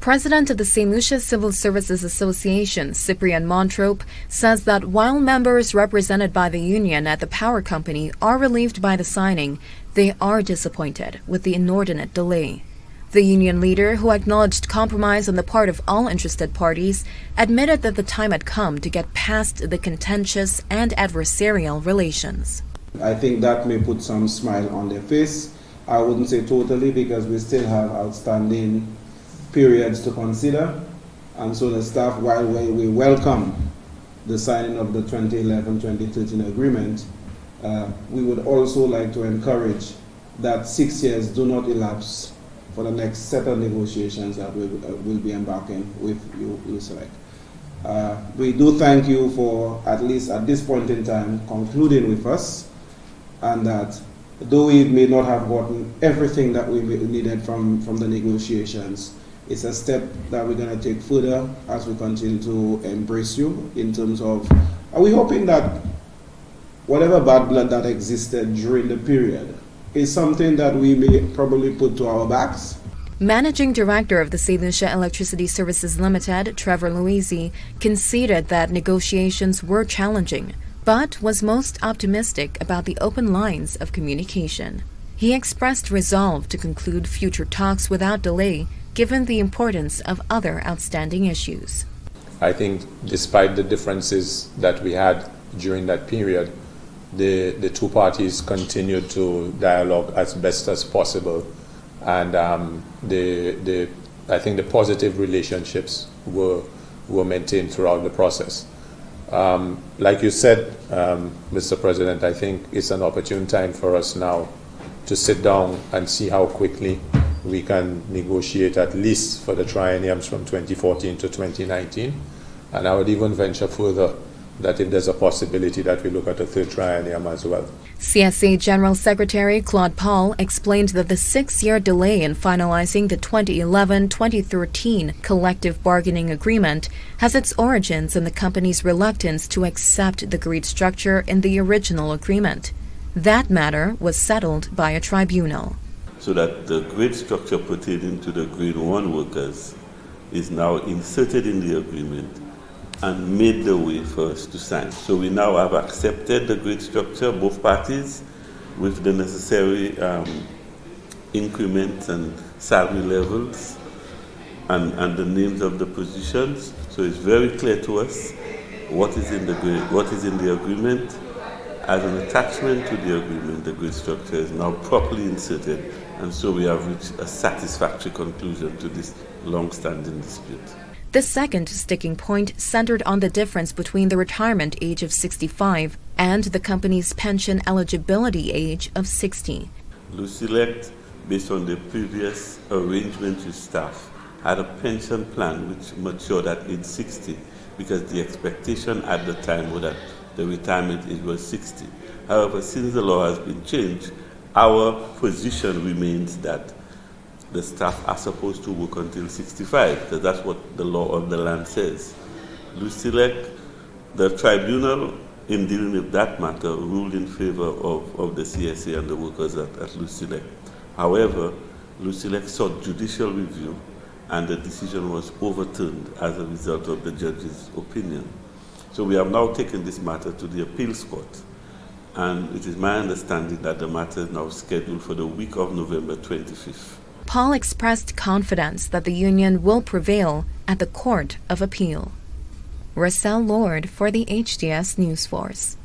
President of the St. Lucia Civil Services Association, Cyprian Montrope, says that while members represented by the union at the power company are relieved by the signing, they are disappointed with the inordinate delay. The union leader, who acknowledged compromise on the part of all interested parties, admitted that the time had come to get past the contentious and adversarial relations. I think that may put some smile on their face. I wouldn't say totally, because we still have outstanding periods to consider, and so the staff, while we welcome the signing of the 2011-2013 agreement, we would also like to encourage that 6 years do not elapse for the next set of negotiations that we will be embarking with you, Lucellec. We do thank you for, at least at this point in time, concluding with us, and that though we may not have gotten everything that we needed from the negotiations, it's a step that we're going to take further as we continue to embrace you in terms of, are we hoping that whatever bad blood that existed during the period is something that we may probably put to our backs? Managing Director of the St. Lucia Electricity Services Limited, Trevor Louisi, conceded that negotiations were challenging, but was most optimistic about the open lines of communication. He expressed resolve to conclude future talks without delay, given the importance of other outstanding issues. I think despite the differences that we had during that period, the two parties continued to dialogue as best as possible, and I think the positive relationships were maintained throughout the process. Like you said, Mr. President, I think it's an opportune time for us now to sit down and see how quickly we can negotiate, at least for the trienniums from 2014 to 2019. And I would even venture further that if there's a possibility that we look at a third triennium as well. CSA General Secretary Claude Paul explained that the 6-year delay in finalizing the 2011-2013 collective bargaining agreement has its origins in the company's reluctance to accept the grid structure in the original agreement. That matter was settled by a tribunal. So that the grid structure pertaining to the grade 1 workers is now inserted in the agreement and made the way for us to sign. So we now have accepted the grid structure, both parties, with the necessary increments and salary levels and the names of the positions. So it's very clear to us what is in the agreement. As an attachment to the agreement, the grid structure is now properly inserted, and so we have reached a satisfactory conclusion to this long-standing dispute. The second sticking point centered on the difference between the retirement age of 65 and the company's pension eligibility age of 60. Lucellec, based on the previous arrangements with staff, had a pension plan which matured at age 60, because the expectation at the time was that the retirement age was 60. However, since the law has been changed, our position remains that the staff are supposed to work until 65, because that's what the law of the land says. Lucellec, the tribunal, in dealing with that matter, ruled in favor of the CSA and the workers at Lucellec. However, Lucellec sought judicial review, and the decision was overturned as a result of the judge's opinion. So we have now taken this matter to the appeals court, and it is my understanding that the matter is now scheduled for the week of November 25th. Paul expressed confidence that the union will prevail at the Court of Appeal. Russell Lord for the HDS News Force.